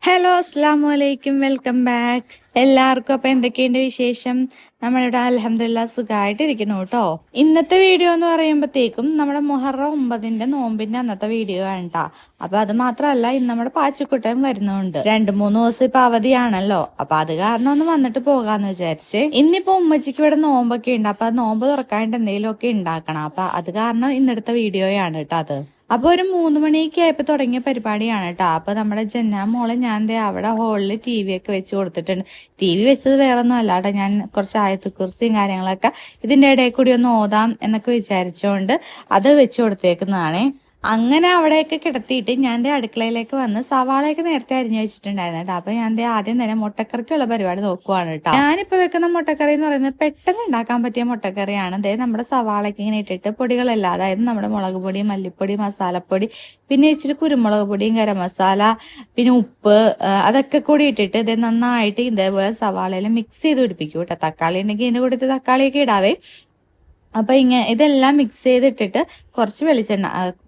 Hello അസ്സലാമലൈക്കും, welcome back. എല്ലാവർക്കും അപ്പം എന്തൊക്കെയുണ്ട് വിശേഷം? നമ്മളിവിടെ അൽഹംദുലില്ലാ സുഖമായിട്ടിരിക്കുന്നു കേട്ടോ. ഇന്നത്തെ വീഡിയോ എന്ന് പറയുമ്പോഴത്തേക്കും നമ്മുടെ മുഹറം 9 നോമ്പിന്റെ അന്നത്തെ വീഡിയോ ആണ് കേട്ടോ. അപ്പൊ അത് മാത്രമല്ല, ഇന്ന് നമ്മുടെ പാച്ചിക്കുട്ടൻ വരുന്നുണ്ട്. 2-3 ദിവസം ഇപ്പൊ അവധിയാണല്ലോ. അപ്പൊ അത് കാരണം ഒന്ന് വന്നിട്ട് പോകാന്ന് വിചാരിച്ച്. ഇന്നിപ്പോ ഉമ്മച്ചിക്ക് ഇവിടെ നോമ്പൊക്കെ ഉണ്ട്. അപ്പൊ നോമ്പ് തുറക്കാണ്ട് എന്തെങ്കിലും ഒക്കെ ഉണ്ടാക്കണം. അപ്പൊ അത് കാരണം ഇന്നെടുത്ത വീഡിയോയാണ് കേട്ടോ അത്. അപ്പൊ ഒരു 3 മണിയൊക്കെ ആയപ്പോ തുടങ്ങിയ പരിപാടിയാണ് കേട്ടോ. അപ്പൊ നമ്മുടെ ജന്നാ മോളെ ഞാൻ അവിടെ ഹോളിൽ TV ഒക്കെ വെച്ച് കൊടുത്തിട്ടുണ്ട്. TV വെച്ചത് വേറൊന്നും അല്ല കേട്ടോ, ഞാൻ കുറച്ച് ആയത്തുക്കുറിസിയും കാര്യങ്ങളൊക്കെ ഇതിന്റെ ഇടയിൽ കൂടി ഒന്ന് ഓതാം എന്നൊക്കെ വിചാരിച്ചോണ്ട് അത് വെച്ച് കൊടുത്തേക്കുന്നതാണേ. അങ്ങനെ അവിടെയൊക്കെ കിടത്തിയിട്ട് ഞാൻ അടുക്കളയിലേക്ക് വന്ന് സവാളയൊക്കെ നേരത്തെ അരിഞ്ഞു വെച്ചിട്ടുണ്ടായിരുന്നു കേട്ടോ. അപ്പൊ ഞാൻ ആദ്യം തന്നെ മുട്ടക്കറിക്കുള്ള പരിപാടി നോക്കുവാണ് കേട്ടോ. ഞാനിപ്പോ വെക്കുന്ന മുട്ടക്കറി എന്ന് പറയുന്നത് പെട്ടെന്ന് ഉണ്ടാക്കാൻ പറ്റിയ മുട്ടക്കറിയാണ്. അതായത് നമ്മുടെ സവാളയൊക്കെ ഇങ്ങനെ ഇട്ടിട്ട് പൊടികളല്ല, അതായത് നമ്മുടെ മുളക് പൊടി, മല്ലിപ്പൊടി, മസാലപ്പൊടി, പിന്നെ ഇച്ചിരി കുരുമുളക് പൊടിയും ഗരം മസാല, പിന്നെ ഉപ്പ്, അതൊക്കെ കൂടി ഇട്ടിട്ട് ഇത് നന്നായിട്ട് ഇതേപോലെ സവാളയിൽ മിക്സ് ചെയ്ത് പിടിപ്പിക്കും കേട്ടോ. തക്കാളി ഉണ്ടെങ്കിൽ ഇതിന്റെ കൂടെ തക്കാളിയൊക്കെ ഇടാവേ. അപ്പൊ ഇതെല്ലാം മിക്സ് ചെയ്തിട്ടിട്ട് കുറച്ച്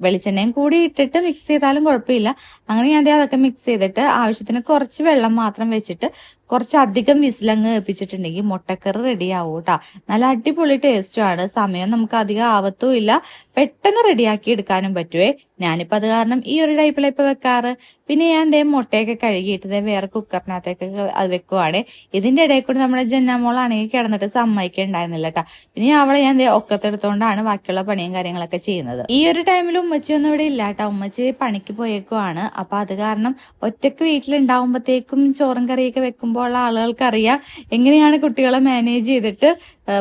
വെളിച്ചെണ്ണയും കൂടി ഇട്ടിട്ട് മിക്സ് ചെയ്താലും കുഴപ്പമില്ല. അങ്ങനെ ഞാൻ അതൊക്കെ മിക്സ് ചെയ്തിട്ട് ആവശ്യത്തിന് കുറച്ച് വെള്ളം മാത്രം വെച്ചിട്ട് കുറച്ചധികം വിസിലങ്ങ് വെപ്പിച്ചിട്ടുണ്ടെങ്കിൽ മുട്ടക്കറി റെഡി ആവും കേട്ടോ. നല്ല അടിപൊളി ടേസ്റ്റുമാണ്. സമയം നമുക്ക് അധികം ആവത്തും ഇല്ല, പെട്ടെന്ന് റെഡിയാക്കി എടുക്കാനും പറ്റുവേ. ഞാനിപ്പോ അത് കാരണം ഈ ഒരു ടൈപ്പിലാണ് ഇപ്പൊ വെക്കാറ്. പിന്നെ ഞാൻ മുട്ടയൊക്കെ കഴുകിയിട്ട് വേറെ കുക്കറിനകത്തേക്ക് അത് വെക്കുവാണ്. ഇതിന്റെ ഇടയിൽ കൂടി നമ്മുടെ ജന്നാമോളാണെങ്കിൽ കിടന്നിട്ട് സമ്മതിക്കുന്നുണ്ടായിരുന്നില്ല കേട്ടോ. പിന്നെ അവളെ ഞാൻ ഒക്കത്തെടുത്തോണ്ടാണ് ബാക്കിയുള്ള പണിയും കാര്യങ്ങളൊക്കെ ചെയ്യുന്നത്. ഈ ഒരു ടൈമിൽ ഉമ്മച്ചിയൊന്നും ഇവിടെ ഇല്ല കേട്ടോ. ഉമ്മച്ചി പണിക്ക് പോയേക്കുവാണ്. അപ്പൊ അത് കാരണം ഒറ്റക്ക് വീട്ടിലുണ്ടാവുമ്പോഴത്തേക്കും ചോറും കറിയൊക്കെ വെക്കുമ്പോൾ ആളുകൾക്ക് അറിയാം എങ്ങനെയാണ് കുട്ടികളെ മാനേജ് ചെയ്തിട്ട്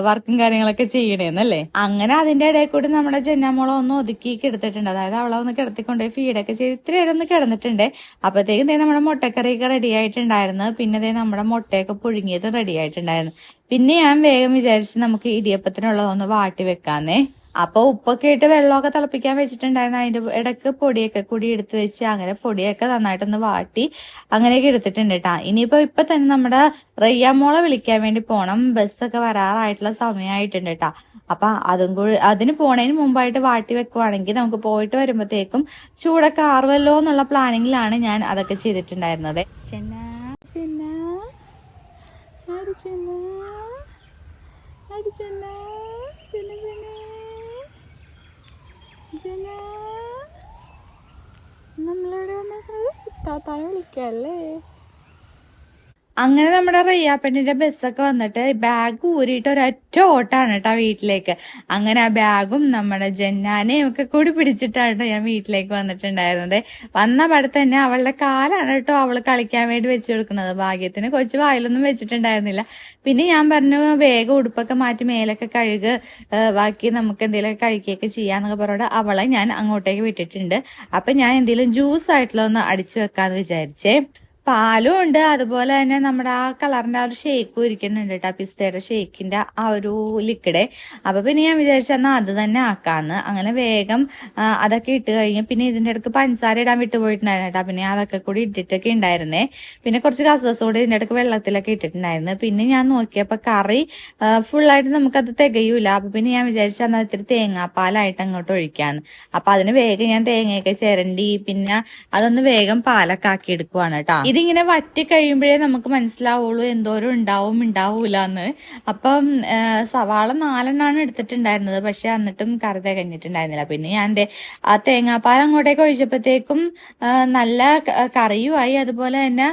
വർക്കും കാര്യങ്ങളൊക്കെ ചെയ്യണേന്നല്ലേ. അങ്ങനെ അതിന്റെ ഇടയിൽ കൂടി നമ്മുടെ ജന്നാമോളെ ഒന്ന് ഒതുക്കി എടുത്തിട്ടുണ്ട്. അതായത് അവളെ ഒന്ന് കിടത്തിക്കൊണ്ട് ഫീഡൊക്കെ ചെയ്ത് ഇത്തിരി നേരം ഒന്ന് കിടന്നിട്ടുണ്ട്. അപ്പത്തേക്കും നമ്മുടെ മുട്ടക്കറിയൊക്കെ റെഡി ആയിട്ടുണ്ടായിരുന്നു. പിന്നെ നമ്മുടെ മുട്ടയൊക്കെ പുഴുങ്ങിയത് റെഡി ആയിട്ടുണ്ടായിരുന്നു. പിന്നെ ഞാൻ വേഗം വിചാരിച്ചു നമുക്ക് ഇടിയപ്പത്തിനുള്ളതൊന്ന് വാട്ടി വെക്കാന്നേ. അപ്പൊ ഉപ്പൊക്കെ ഇട്ട് വെള്ളമൊക്കെ തിളപ്പിക്കാൻ വെച്ചിട്ടുണ്ടായിരുന്നു. അതിന്റെ ഇടയ്ക്ക് പൊടിയൊക്കെ കൂടി എടുത്തു വെച്ച് അങ്ങനെ പൊടിയൊക്കെ നന്നായിട്ടൊന്ന് വാട്ടി അങ്ങനെയൊക്കെ എടുത്തിട്ടുണ്ട് കേട്ടാ. ഇപ്പൊ തന്നെ നമ്മുടെ റയ്യാമോളെ വിളിക്കാൻ വേണ്ടി പോണം. ബസ്സൊക്കെ വരാറായിട്ടുള്ള സമയമായിട്ടുണ്ട് കേട്ടാ. അപ്പൊ അതിന് പോണതിന് മുമ്പായിട്ട് വാട്ടി വെക്കുവാണെങ്കിൽ നമുക്ക് പോയിട്ട് വരുമ്പോഴത്തേക്കും ചൂടൊക്കെ ആറുമല്ലോ എന്നുള്ള പ്ലാനിങ്ങിലാണ് ഞാൻ അതൊക്കെ ചെയ്തിട്ടുണ്ടായിരുന്നത്. നമ്മളിവിടെ വന്നിട്ട് താത്താനെ വിളിക്കല്ലേ. അങ്ങനെ നമ്മുടെ റയ്യാപ്പണ്ണിന്റെ ബസ്സൊക്കെ വന്നിട്ട് ബാഗ് ഊരിയിട്ട് ഒരൊറ്റ ഓട്ടാണ് കേട്ടോ വീട്ടിലേക്ക്. അങ്ങനെ ആ ബാഗും നമ്മുടെ ജന്നാനെയും ഒക്കെ കൂടി പിടിച്ചിട്ടാണ് ഞാൻ വീട്ടിലേക്ക് വന്നിട്ടുണ്ടായിരുന്നത്. വന്ന പടത്ത് തന്നെ അവളുടെ കാലാണ് കേട്ടോ അവള് കളിക്കാൻ വേണ്ടി വെച്ചു കൊടുക്കുന്നത്. ഭാഗ്യത്തിന് കൊച്ചു വായിലൊന്നും വെച്ചിട്ടുണ്ടായിരുന്നില്ല. പിന്നെ ഞാൻ പറഞ്ഞു വേഗം ഉടുപ്പൊക്കെ മാറ്റി മേലൊക്കെ കഴുക്, ബാക്കി നമുക്ക് എന്തെങ്കിലുമൊക്കെ കഴിക്കുകയൊക്കെ ചെയ്യാന്നൊക്കെ പറഞ്ഞിട്ട് അവളെ ഞാൻ അങ്ങോട്ടേക്ക് വിട്ടിട്ടുണ്ട്. അപ്പൊ ഞാൻ എന്തെങ്കിലും ജ്യൂസ് ആയിട്ടുള്ള ഒന്ന് അടിച്ചു വെക്കാന്ന് വിചാരിച്ചേ. പാലും ഉണ്ട്, അതുപോലെ തന്നെ നമ്മുടെ ആ കളറിന്റെ ആ ഒരു ഷേക്കും ഇരിക്കുന്നുണ്ട് കേട്ടോ, പിസ്തയുടെ ഷേക്കിന്റെ ആ ഒരു ലിക്വിഡ്. അപ്പൊ പിന്നെ ഞാൻ വിചാരിച്ചെന്നാൽ അത് തന്നെ ആക്കാന്ന്. അങ്ങനെ വേഗം അതൊക്കെ ഇട്ട് കഴിഞ്ഞ് പിന്നെ ഇതിന്റെ ഇടയ്ക്ക് പഞ്ചസാര ഇടാൻ വിട്ടുപോയിട്ടുണ്ടായിരുന്നു കേട്ടോ. പിന്നെ അതൊക്കെ കൂടി ഇട്ടിട്ടൊക്കെ ഉണ്ടായിരുന്നേ. പിന്നെ കുറച്ച് കസകസോട് ഇതിന്റെ ഇടയ്ക്ക് വെള്ളത്തിലൊക്കെ ഇട്ടിട്ടുണ്ടായിരുന്നു. പിന്നെ ഞാൻ നോക്കിയപ്പോ കറി ഫുള്ളായിട്ട് നമുക്കത് തികയൂല. അപ്പൊ പിന്നെ ഞാൻ വിചാരിച്ചെന്നാൽ ഇത്തിരി തേങ്ങാപ്പാലായിട്ട് അങ്ങോട്ട് ഒഴിക്കാന്ന്. അപ്പൊ അതിന് വേഗം ഞാൻ തേങ്ങയൊക്കെ ചിരണ്ടി പിന്നെ അതൊന്ന് വേഗം പാലൊക്കെ ആക്കി എടുക്കുവാണ് കേട്ടോ. ഇതിങ്ങനെ വറ്റി കഴിയുമ്പോഴേ നമുക്ക് മനസ്സിലാവുള്ളൂ എന്തോരം ഉണ്ടാവൂല എന്ന്. അപ്പം സവാള 4 എടുത്തിട്ടുണ്ടായിരുന്നത്. പക്ഷെ എന്നിട്ടും കറി തികഞ്ഞിട്ടുണ്ടായിരുന്നില്ല. പിന്നെ ഞാൻ ആ തേങ്ങാപ്പാൽ അങ്ങോട്ടേക്ക് ഒഴിച്ചപ്പോഴത്തേക്കും നല്ല കറിയുമായി, അതുപോലെ തന്നെ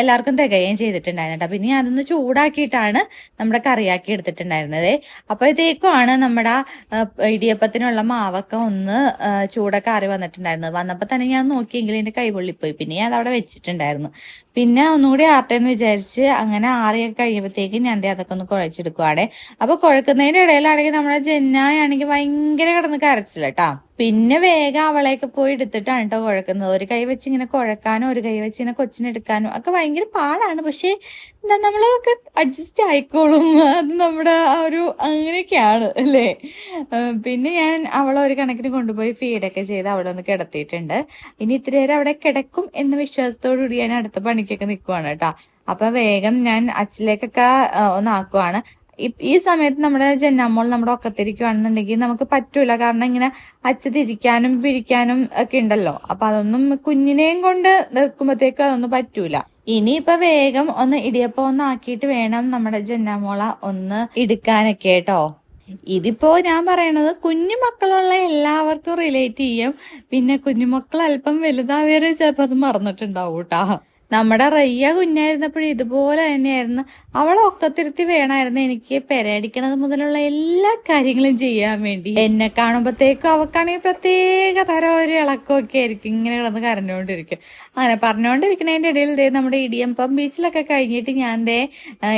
എല്ലാവർക്കും തികയുകയും ചെയ്തിട്ടുണ്ടായിരുന്നു കേട്ടോ. പിന്നെ അതൊന്ന് ചൂടാക്കിയിട്ടാണ് നമ്മുടെ കറിയാക്കി എടുത്തിട്ടുണ്ടായിരുന്നത്. അപ്പോഴത്തേക്കുമാണ് നമ്മുടെ ഇടിയപ്പത്തിനുള്ള മാവൊക്കെ ഒന്ന് ചൂടൊക്കെ ആറി വന്നിട്ടുണ്ടായിരുന്നത്. വന്നപ്പോ തന്നെ ഞാൻ നോക്കിയെങ്കിൽ എന്റെ കൈ പൊള്ളിപ്പോയി. പിന്നെ ഞാൻ അതവിടെ വെച്ചിട്ടുണ്ടായിരുന്നു. പിന്നെ ഒന്നുകൂടി ആട്ടെന്ന് വിചാരിച്ച് അങ്ങനെ ആറിയൊക്കെ കഴിയുമ്പോഴത്തേക്ക് ഞാൻ അതൊക്കെ ഒന്ന് കുഴച്ചെടുക്കുവാണേ. അപ്പൊ കുഴക്കുന്നതിന്റെ ഇടയിലാണെങ്കിൽ നമ്മുടെ ജന്നായാണെങ്കിൽ ഭയങ്കര കിടന്ന് കരച്ചില്ല കേട്ടാ. പിന്നെ വേഗം അവളെയൊക്കെ പോയി എടുത്തിട്ടാണ് കേട്ടോ കുഴക്കുന്നത്. ഒരു കൈ വെച്ച് ഇങ്ങനെ കുഴക്കാനും ഒരു കൈ വെച്ച് ഇങ്ങനെ കൊച്ചിനെടുക്കാനും ഒക്കെ ഭയങ്കര പാടാണ്. പക്ഷെ എന്താ നമ്മളതൊക്കെ അഡ്ജസ്റ്റ് ആയിക്കോളും. അത് നമ്മുടെ ആ ഒരു അങ്ങനെയൊക്കെയാണ് അല്ലേ. പിന്നെ ഞാൻ അവളെ ഒരു കണക്കിന് കൊണ്ടുപോയി ഫീഡൊക്കെ ചെയ്ത് അവിടെ ഒന്ന് കിടത്തിയിട്ടുണ്ട്. ഇനി ഇത്തിരി നേരം അവിടെ കിടക്കും എന്ന വിശ്വാസത്തോടു കൂടി ഞാൻ അടുത്ത പണിക്കൊക്കെ നിൽക്കുവാണ് കേട്ടോ. അപ്പൊ വേഗം ഞാൻ അച്ചിലേക്കൊക്കെ ഒന്ന് ആക്കുവാണ്. ഈ സമയത്ത് നമ്മുടെ ജന്നാമോൾ നമ്മുടെ ഒക്കത്തിരിക്കുകയാണെന്നുണ്ടെങ്കിൽ നമുക്ക് പറ്റൂല. കാരണം ഇങ്ങനെ തിരിക്കാനും പിരിക്കാനും ഒക്കെ ഉണ്ടല്ലോ. അപ്പൊ അതൊന്നും കുഞ്ഞിനെയും കൊണ്ട് നിൽക്കുമ്പോഴത്തേക്കും അതൊന്നും പറ്റൂല. ഇനിയിപ്പൊ വേഗം ഒന്ന് ഇടിയപ്പം ഒന്ന് ആക്കിയിട്ട് വേണം നമ്മുടെ ജന്നാമോള ഒന്ന് എടുക്കാനൊക്കെ കേട്ടോ. ഇതിപ്പോ ഞാൻ പറയണത് കുഞ്ഞു മക്കളുള്ള എല്ലാവർക്കും റിലേറ്റ് ചെയ്യും. പിന്നെ കുഞ്ഞുമക്കൾ അല്പം വലുതാവേറെ ചിലപ്പോ അത് മറന്നിട്ടുണ്ടാവും കേട്ടാ. നമ്മുടെ റയ്യ കുഞ്ഞായിരുന്നപ്പോഴും ഇതുപോലെ തന്നെയായിരുന്നു. അവളെ ഒക്കത്തിരുത്തി വേണമായിരുന്നു എനിക്ക് പെരയടിക്കണത് മുതലുള്ള എല്ലാ കാര്യങ്ങളും ചെയ്യാൻ വേണ്ടി. എന്നെ കാണുമ്പോഴത്തേക്കും അവക്കാണെങ്കിൽ പ്രത്യേക തരം ഒരു ഇളക്കമൊക്കെ ആയിരിക്കും. ഇങ്ങനെ കിടന്ന് കരഞ്ഞുകൊണ്ടിരിക്കും. അങ്ങനെ പറഞ്ഞുകൊണ്ടിരിക്കുന്നതിന്റെ ഇടയിൽ നമ്മുടെ ഇടിയപ്പം ബീച്ചിലൊക്കെ കഴിഞ്ഞിട്ട് ഞാൻ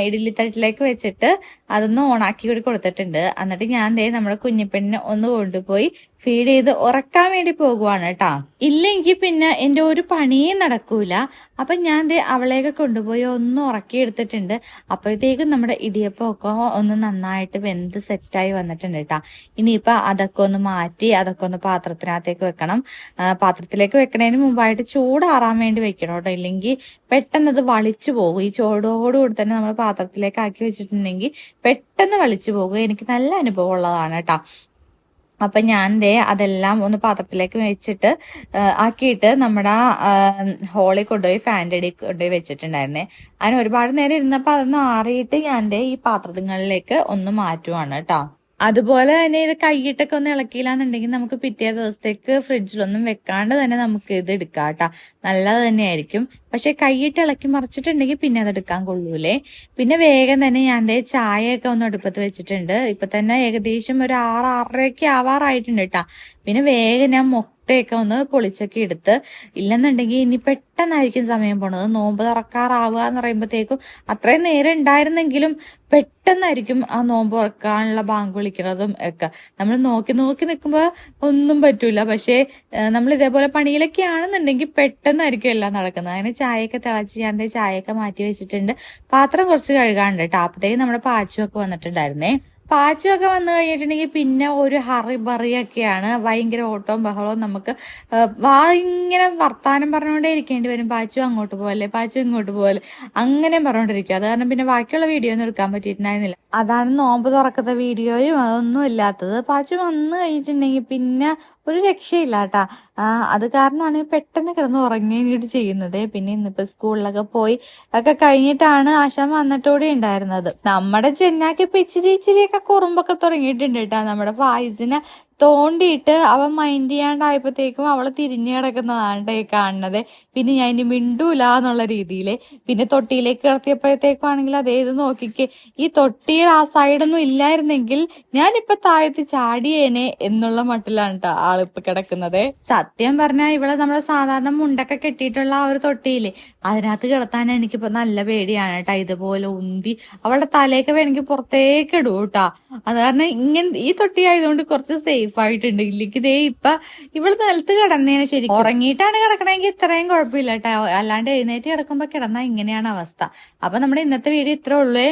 ഇഡലിത്തട്ടിലേക്ക് വെച്ചിട്ട് അതൊന്ന് ഓണാക്കി കൂടി കൊടുത്തിട്ടുണ്ട്. എന്നിട്ട് ഞാൻ നമ്മുടെ കുഞ്ഞിപ്പെണ്ണിനെ ഒന്ന് കൊണ്ടുപോയി ഫീഡ് ചെയ്ത് ഉറക്കാൻ വേണ്ടി പോകുവാണ് കേട്ടാ. ഇല്ലെങ്കിൽ പിന്നെ എന്റെ ഒരു പണിയും നടക്കൂല. അപ്പൊ ഞാൻ അവളെയൊക്കെ കൊണ്ടുപോയി ഒന്ന് ഉറക്കി എടുത്തിട്ടുണ്ട്. അപ്പോഴത്തേക്കും നമ്മുടെ ഇടിയപ്പമൊക്കെ ഒന്ന് നന്നായിട്ട് വെന്ത് സെറ്റായി വന്നിട്ടുണ്ട് കേട്ടാ. ഇനിയിപ്പൊ അതൊക്കെ ഒന്ന് മാറ്റി അതൊക്കെ ഒന്ന് പാത്രത്തിനകത്തേക്ക് വെക്കണം. പാത്രത്തിലേക്ക് വെക്കണതിന് മുമ്പായിട്ട് ചൂടാറാൻ വേണ്ടി വെക്കണം കേട്ടോ. ഇല്ലെങ്കിൽ പെട്ടെന്ന് അത് വളിച്ചു പോകും. ഈ ചൂടോടുകൂടി തന്നെ നമ്മൾ പാത്രത്തിലേക്ക് ആക്കി വെച്ചിട്ടുണ്ടെങ്കിൽ പെട്ടെന്ന് വളിച്ചു പോകും. എനിക്ക് നല്ല അനുഭവം ഉള്ളതാണ് കേട്ടോ. അപ്പൊ ഞാൻ അതെല്ലാം ഒന്ന് പാത്രത്തിലേക്ക് വെച്ചിട്ട് ആക്കിയിട്ട് നമ്മുടെ ഹോളിൽ കൊണ്ടുപോയി ഫാൻ്റെ അടിയിൽ കൊണ്ടുപോയി വെച്ചിട്ടുണ്ടായിരുന്നേ. അതിന് ഒരുപാട് നേരം ഇരുന്നപ്പോൾ അതൊന്ന് ആറിയിട്ട് ഞാൻ ഈ പാത്രങ്ങളിലേക്ക് ഒന്ന് മാറ്റുവാണ് കേട്ടോ. അതുപോലെ തന്നെ ഇത് കൈയിട്ടൊക്കെ ഒന്ന് ഇളക്കിയില്ലാന്നുണ്ടെങ്കിൽ നമുക്ക് പിറ്റേ ദിവസത്തേക്ക് ഫ്രിഡ്ജിലൊന്നും വെക്കാണ്ട് തന്നെ നമുക്ക് ഇത് എടുക്കാം കേട്ടാ. നല്ലത് തന്നെയായിരിക്കും. പക്ഷെ കൈയിട്ട് ഇളക്കി മറിച്ചിട്ടുണ്ടെങ്കിൽ പിന്നെ അത് എടുക്കാൻ കൊള്ളൂലേ. പിന്നെ വേഗം തന്നെ ഞാൻ ചായയൊക്കെ ഒന്ന് അടുപ്പത്ത് വെച്ചിട്ടുണ്ട്. ഇപ്പൊ തന്നെ ഏകദേശം ഒരു 6-6:30 ആവാറായിട്ടുണ്ട് കേട്ടാ. പിന്നെ വേഗം ഞാൻ മുട്ടയൊക്കെ ഒന്ന് പൊളിച്ചൊക്കെ എടുത്ത്, ഇല്ലെന്നുണ്ടെങ്കിൽ ഇനി പെട്ടെന്നായിരിക്കും സമയം പോണത്. നോമ്പ് തുറക്കാറാവുക എന്ന് പറയുമ്പോഴത്തേക്കും അത്രയും നേരം ഉണ്ടായിരുന്നെങ്കിലും പെട്ടെന്നായിരിക്കും ആ നോമ്പ് തുറക്കാനുള്ള ബാങ്ക് വിളിക്കുന്നതും ഒക്കെ. നമ്മൾ നോക്കി നോക്കി നിൽക്കുമ്പോൾ ഒന്നും പറ്റൂല. പക്ഷേ നമ്മൾ ഇതേപോലെ പണിയിലൊക്കെ ആണെന്നുണ്ടെങ്കിൽ പെട്ടെന്നായിരിക്കും എല്ലാം നടക്കുന്നത്. അങ്ങനെ ചായയൊക്കെ തിളച്ച് ഞാൻ ചായയൊക്കെ മാറ്റി വെച്ചിട്ടുണ്ട്. പാത്രം കുറച്ച് കഴുകാണ്ട് കേട്ടോ. അപ്പത്തേക്ക് നമ്മുടെ പാച്ചുമൊക്കെ വന്നിട്ടുണ്ടായിരുന്നേ. പാച്ചുമൊക്കെ വന്നു കഴിഞ്ഞിട്ടുണ്ടെങ്കിൽ പിന്നെ ഒരു ഹറിബറിയൊക്കെയാണ്. ഭയങ്കര ഓട്ടവും ബഹളവും. നമുക്ക് ഇങ്ങനെ വർത്താനം പറഞ്ഞുകൊണ്ടേ ഇരിക്കേണ്ടി വരും. പാച്ചു അങ്ങോട്ട് പോലെ, പാച്ചു ഇങ്ങോട്ട് പോലെ, അങ്ങനെ പറഞ്ഞുകൊണ്ടിരിക്കും. അത് കാരണം പിന്നെ ബാക്കിയുള്ള വീഡിയോ ഒന്നും എടുക്കാൻ പറ്റിയിട്ടുണ്ടായിരുന്നില്ല. അതാണ് നോമ്പ് തുറക്കുന്ന വീഡിയോയും അതൊന്നും ഇല്ലാത്തത്. പാച്ചു വന്നു കഴിഞ്ഞിട്ടുണ്ടെങ്കിൽ പിന്നെ ഒരു രക്ഷയില്ല കേട്ടാ. അത് കാരണമാണ് പെട്ടെന്ന് കിടന്ന് ഉറങ്ങിയിട്ട് ചെയ്യുന്നത്. പിന്നെ ഇന്നിപ്പോ സ്കൂളിലൊക്കെ പോയി ഒക്കെ കഴിഞ്ഞിട്ടാണ് ആശാൻ വന്നിട്ടോടെ ഉണ്ടായിരുന്നത്. നമ്മുടെ ചെന്നാക്കി ഇപ്പൊ ഇച്ചിരിയൊക്കെ കുറുമ്പൊക്കെ തുടങ്ങിയിട്ടുണ്ട് കേട്ടാ. നമ്മുടെ ഫായിസിനെ തോണ്ടിയിട്ട് അവൻ മൈൻഡ് ചെയ്യാണ്ടായപ്പോഴത്തേക്കും അവള് തിരിഞ്ഞു കിടക്കുന്നതാണ് കാണുന്നത്. പിന്നെ ഞാൻ ഇനി മിണ്ടൂല എന്നുള്ള രീതിയിൽ പിന്നെ തൊട്ടിയിലേക്ക് കിടത്തിയപ്പോഴത്തേക്കാണെങ്കിൽ ഇത് നോക്കിക്കേ, ഈ തൊട്ടിയുടെ ആ സൈഡൊന്നും ഇല്ലായിരുന്നെങ്കിൽ ഞാനിപ്പൊ താഴത്ത് ചാടിയേനെ എന്നുള്ള മട്ടിലാണ് കേട്ടോ ആളിപ്പൊ കിടക്കുന്നത്. സത്യം പറഞ്ഞാൽ ഇവളെ നമ്മളെ സാധാരണ മുണ്ടൊക്കെ കെട്ടിയിട്ടുള്ള ആ ഒരു തൊട്ടിയില്ലേ, അതിനകത്ത് കിടത്താൻ എനിക്കിപ്പോ നല്ല പേടിയാണ് കേട്ടാ. ഇതുപോലെ ഉന്തി അവളുടെ തലയൊക്കെ വേണമെങ്കിൽ പുറത്തേക്ക് ഇടും കേട്ടാ. അത് കാരണം ഈ തൊട്ടി ആയതുകൊണ്ട് കുറച്ച് സേഫ് ആയിട്ടുണ്ട്. ഇല്ലെങ്കിൽ ഇപ്പൊ ഇവള് നിലത്ത് കിടന്നേനെ. ശരി ഉറങ്ങിയിട്ടാണ് കിടക്കണമെങ്കിൽ ഇത്രയും കുഴപ്പമില്ല കേട്ടോ. അല്ലാണ്ട് എഴുന്നേറ്റ് കിടക്കുമ്പോ കിടന്നാ ഇങ്ങനെയാണ് അവസ്ഥ. അപ്പൊ നമ്മുടെ ഇന്നത്തെ വീഡിയോ ഇത്രേ ഉള്ളൂ.